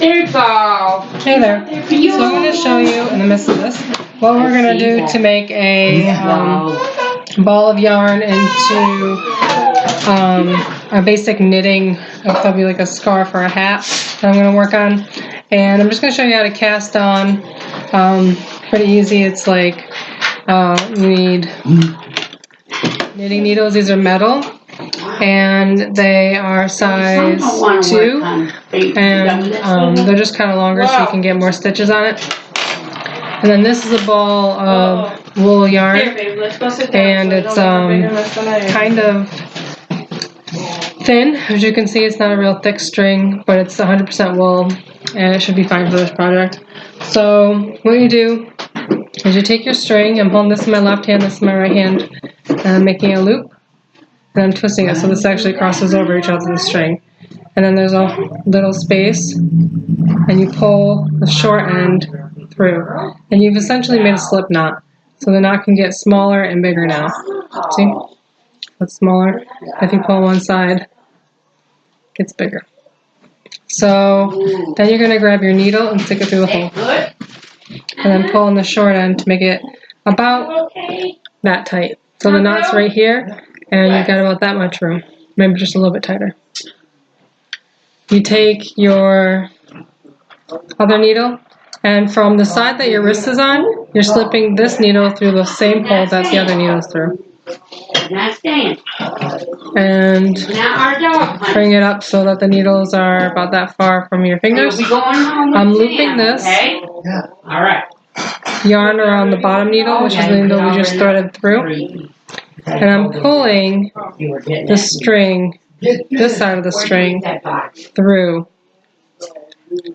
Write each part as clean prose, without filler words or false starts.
There you go. Hey there. So I'm going to show you in the midst of this what we're going to do to make a ball of yarn into a basic knitting. It'll probably be like a scarf or a hat that I'm going to work on. And I'm just going to show you how to cast on. Pretty easy. It's like you need knitting needles. These are metal. And they are size 2, and they're just kind of longer so you can get more stitches on it. And then this is a ball of wool yarn, and it's kind of thin. As you can see, it's not a real thick string, but it's 100% wool, and it should be fine for this project. So what you do is you take your string. I'm holding this in my left hand, this in my right hand, and I'm making a loop. And I'm twisting it so this actually crosses over each other, the string. And then there's a little space, and you pull the short end through. And you've essentially made a slip knot. So the knot can get smaller and bigger now. See? It's smaller. If you pull one side, it gets bigger. So then you're going to grab your needle and stick it through the hole. And then pull on the short end to make it about that tight. So the knot's right here. And you've got about that much room, maybe just a little bit tighter. You take your other needle, and from the side that your wrist is on, you're slipping this needle through the same hole that the other needle's through. And bring it up so that the needles are about that far from your fingers. I'm looping this yarn around the bottom needle, which is the needle we just threaded through. And I'm pulling the string, this side of the string, through,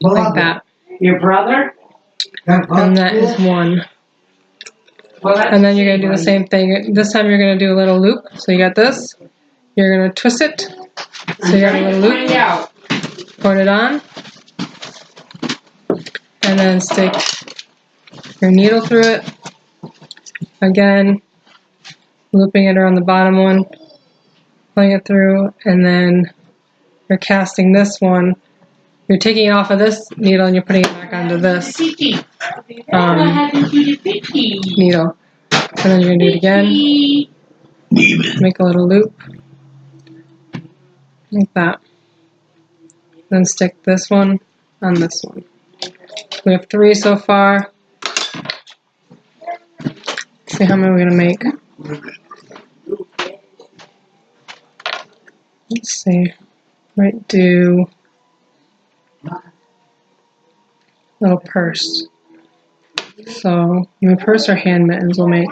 like that. Your brother? And that is one. And then you're going to do the same thing. This time you're going to do a little loop. So you got this. You're going to twist it. So you got a little loop. Put it on. And then stick your needle through it. Again. Looping it around the bottom one, pulling it through, and then you're casting this one. You're taking it off of this needle and you're putting it back onto this needle. And then you're going to do it again. Make a little loop. Like that. Then stick this one on this one. We have 3 so far. Let's see how many we're going to make. Let's see, might do a little purse. So, either purse or hand mittens we'll make.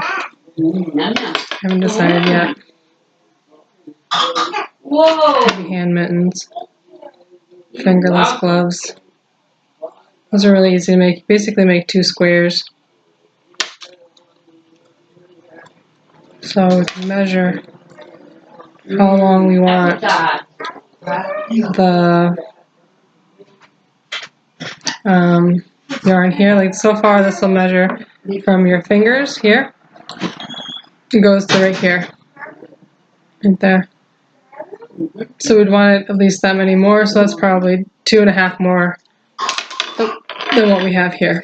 Haven't decided yet. Maybe hand mittens. Fingerless gloves. Those are really easy to make. Basically make 2 squares. So we can measure how long we want the yarn here. Like so far this will measure from your fingers here. It goes to right here. Right there. So we'd want it at least that many more, so that's probably 2.5 more than what we have here.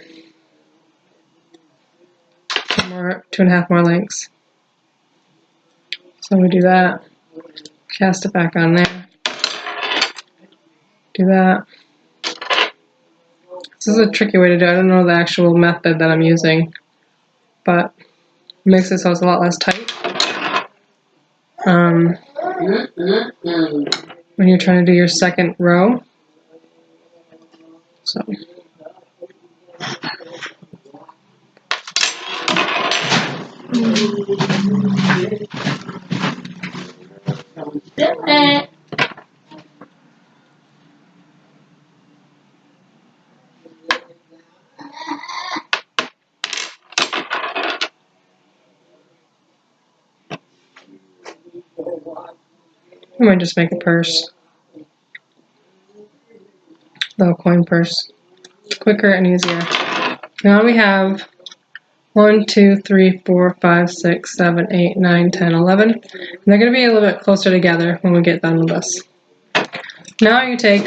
2.5 more lengths. So we do that. Cast it back on there. Do that. This is a tricky way to do it. I don't know the actual method that I'm using, but it makes it so it's a lot less tight. When you're trying to do your second row. So. I might just make a purse. Little coin purse. Quicker and easier. Now we have 1, 2, 3, 4, 5, 6, 7, 8, 9, 10, 11. And they're going to be a little bit closer together when we get done with this. Now you take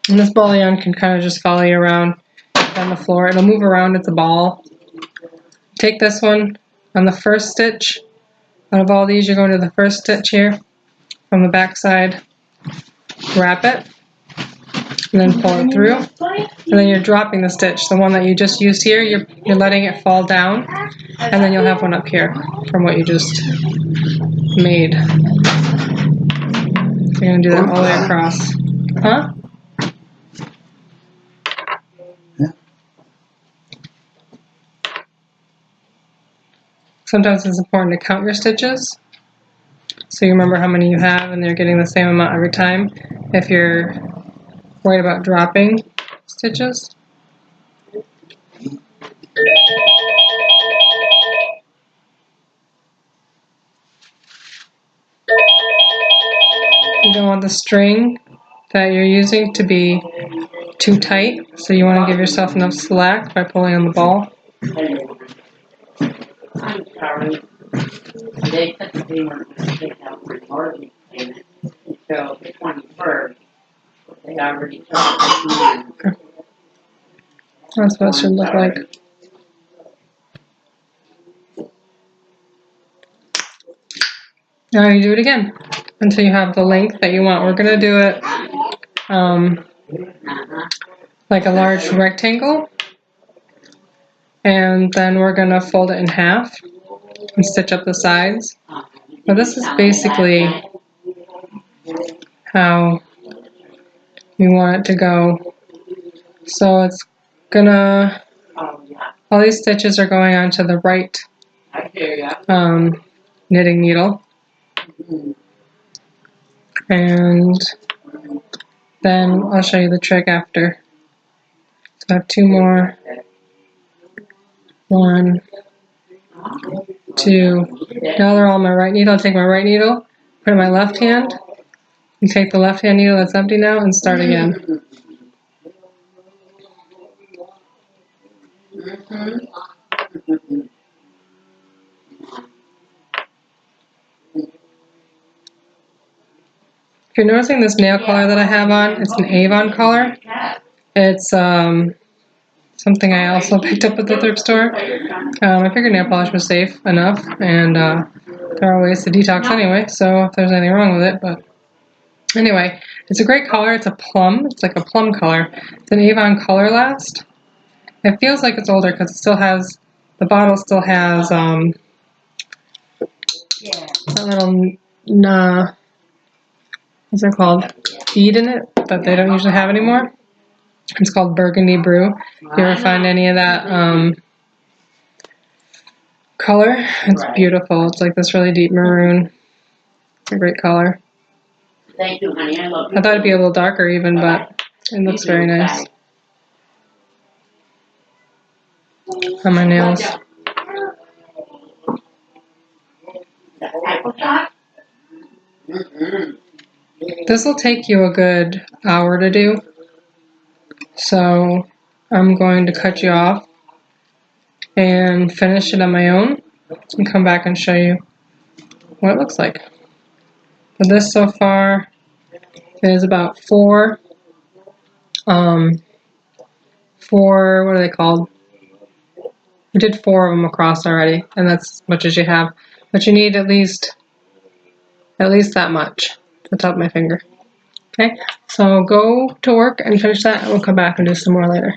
And this ball of yarn can kind of just follow you around on the floor. It'll move around, it's a ball. Take this one on the first stitch. Out of all these, you're going to the first stitch here from the back side. Wrap it, and then pull it through. And then you're dropping the stitch. The one that you just used here, you're letting it fall down. And then you'll have one up here from what you just made. So you're going to do that all the way across. Huh? Sometimes it's important to count your stitches, so you remember how many you have and they're getting the same amount every time if you're worried about dropping stitches. You don't want the string that you're using to be too tight, so you want to give yourself enough slack by pulling on the ball. I'm sorry. They said that they weren't going to take out my mortgage payment until the 21st. They already took it. That's what it should look like. Now you do it again until you have the length that you want. We're going to do it like a large rectangle, and then we're going to fold it in half and stitch up the sides. But this is basically how we want it to go. So it's gonna, all these stitches are going onto the right knitting needle. And then I'll show you the trick after. So I have two more. 1, 2. Now they're all on my right needle. I'll take my right needle, put it in my left hand, and take the left hand needle that's empty now and start again. If you're noticing this nail color that I have on, it's an Avon color. It's something I also picked up at the thrift store. I figured nail polish was safe enough, and there are ways to detox anyway, so if there's anything wrong with it, but anyway, it's a great color. It's a plum. It's like a plum color. It's an Avon Color Last. It feels like it's older because it still has, the bottle still has that little, what's it called? Bead in it that they don't usually have anymore. It's called Burgundy Brew. If you ever find any of that color, it's beautiful. It's like this really deep maroon. It's a great color. Thank you, honey. I love you. I thought it'd be a little darker even, but it looks very nice on my nails. This will take you a good hour to do, so I'm going to cut you off and finish it on my own and come back and show you what it looks like. But this so far is about four, what are they called? We did 4 of them across already, and that's as much as you have. But you need at least that much to the top of my finger. Okay, so go to work and finish that, and we'll come back and do some more later.